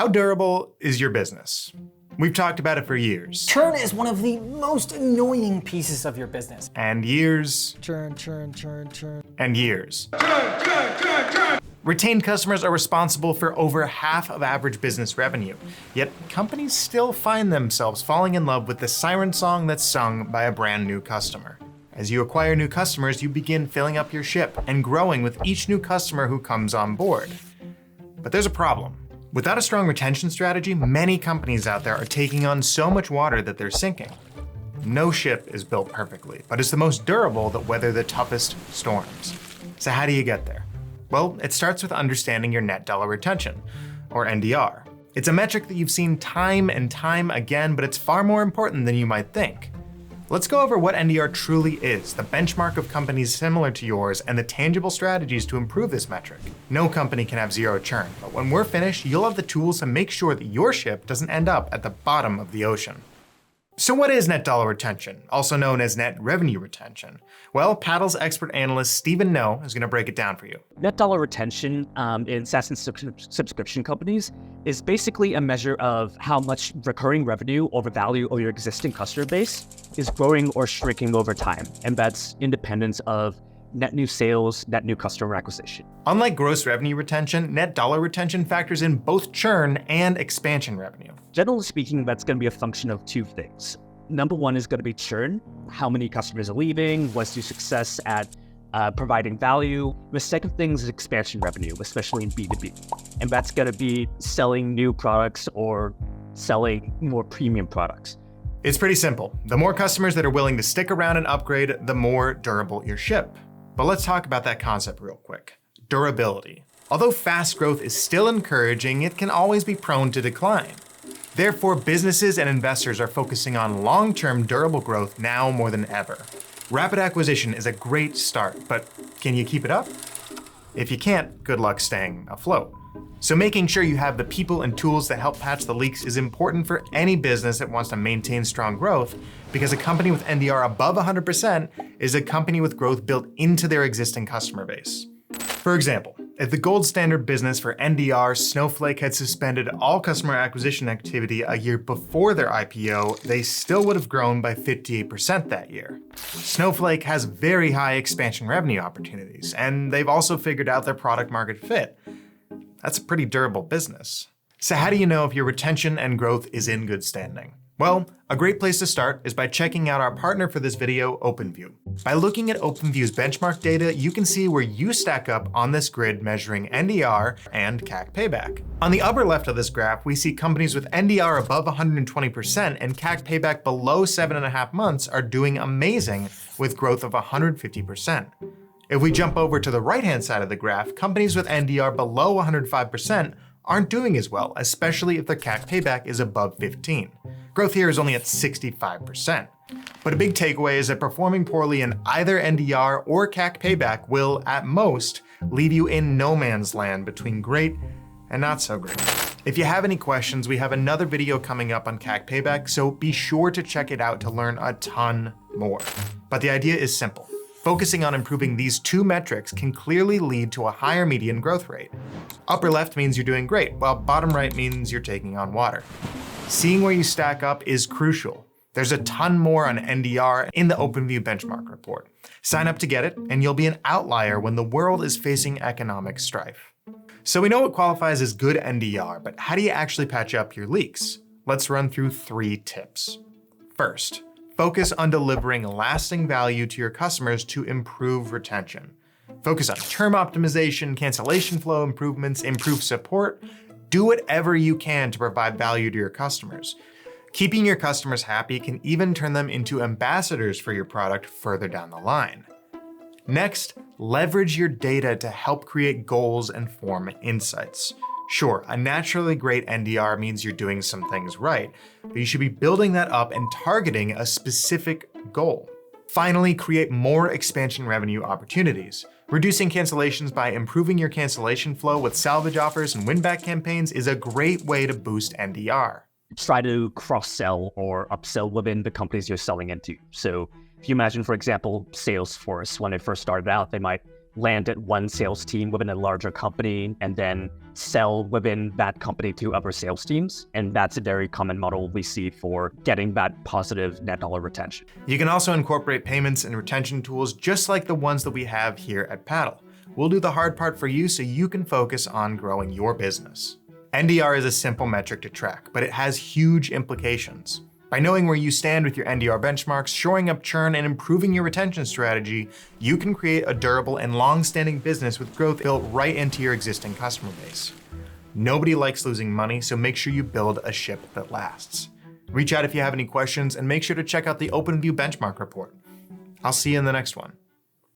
How durable is your business? We've talked about it for years. Churn is one of the most annoying pieces of your business. And years. Churn. And years. Retained customers are responsible for over half of average business revenue, yet companies still find themselves falling in love with the siren song that's sung by a brand new customer. As you acquire new customers, you begin filling up your ship and growing with each new customer who comes on board. But there's a problem. Without a strong retention strategy, many companies out there are taking on so much water that they're sinking. No ship is built perfectly, but it's the most durable that weather the toughest storms. So how do you get there? Well, it starts with understanding your net dollar retention, or NDR. It's a metric that you've seen time and time again, but it's far more important than you might think. Let's go over what NDR truly is, the benchmark of companies similar to yours, and the tangible strategies to improve this metric. No company can have zero churn, but when we're finished, you'll have the tools to make sure that your ship doesn't end up at the bottom of the ocean. So what is net dollar retention, also known as net revenue retention? Well, Paddle's expert analyst Stephen No is going to break it down for you. Net dollar retention in SaaS and subscription companies is basically a measure of how much recurring revenue or value of your existing customer base is growing or shrinking over time, and that's independent of net new sales, net new customer acquisition. Unlike gross revenue retention, net dollar retention factors in both churn and expansion revenue. Generally speaking, that's going to be a function of two things. Number one is going to be churn. How many customers are leaving? What's your success at providing value? The second thing is expansion revenue, especially in B2B. And that's going to be selling new products or selling more premium products. It's pretty simple. The more customers that are willing to stick around and upgrade, the more durable your ship. But let's talk about that concept real quick. Durability. Although fast growth is still encouraging, it can always be prone to decline. Therefore, businesses and investors are focusing on long-term durable growth now more than ever. Rapid acquisition is a great start, but can you keep it up? If you can't, good luck staying afloat. So making sure you have the people and tools that help patch the leaks is important for any business that wants to maintain strong growth, because a company with NDR above 100% is a company with growth built into their existing customer base. For example, if the gold standard business for NDR, Snowflake, had suspended all customer acquisition activity a year before their IPO, they still would have grown by 58% that year. Snowflake has very high expansion revenue opportunities, and they've also figured out their product market fit. That's a pretty durable business. So how do you know if your retention and growth is in good standing? Well, a great place to start is by checking out our partner for this video, OpenView. By looking at OpenView's benchmark data, you can see where you stack up on this grid measuring NDR and CAC Payback. On the upper left of this graph, we see companies with NDR above 120% and CAC Payback below 7.5 months are doing amazing with growth of 150%. If we jump over to the right-hand side of the graph, companies with NDR below 105% aren't doing as well, especially if their CAC Payback is above 15. Growth here is only at 65%. But a big takeaway is that performing poorly in either NDR or CAC Payback will, at most, leave you in no man's land between great and not so great. If you have any questions, we have another video coming up on CAC Payback, so be sure to check it out to learn a ton more. But the idea is simple. Focusing on improving these two metrics can clearly lead to a higher median growth rate. Upper left means you're doing great, while bottom right means you're taking on water. Seeing where you stack up is crucial. There's a ton more on NDR in the OpenView benchmark report. Sign up to get it, and you'll be an outlier when the world is facing economic strife. So we know what qualifies as good NDR, but how do you actually patch up your leaks? Let's run through 3 tips. First, focus on delivering lasting value to your customers to improve retention. Focus on term optimization, cancellation flow improvements, improve support. Do whatever you can to provide value to your customers. Keeping your customers happy can even turn them into ambassadors for your product further down the line. Next, leverage your data to help create goals and form insights. Sure, a naturally great NDR means you're doing some things right, but you should be building that up and targeting a specific goal. Finally, create more expansion revenue opportunities. Reducing cancellations by improving your cancellation flow with salvage offers and win-back campaigns is a great way to boost NDR. Try to cross-sell or upsell within the companies you're selling into. So if you imagine, for example, Salesforce, when it first started out, they might land at one sales team within a larger company and then sell within that company to other sales teams. And that's a very common model we see for getting that positive net dollar retention. You can also incorporate payments and retention tools just like the ones that we have here at Paddle. We'll do the hard part for you so you can focus on growing your business. NDR is a simple metric to track, but it has huge implications. By knowing where you stand with your NDR benchmarks, shoring up churn, and improving your retention strategy, you can create a durable and long-standing business with growth built right into your existing customer base. Nobody likes losing money, so make sure you build a ship that lasts. Reach out if you have any questions, and make sure to check out the OpenView benchmark report. I'll see you in the next one.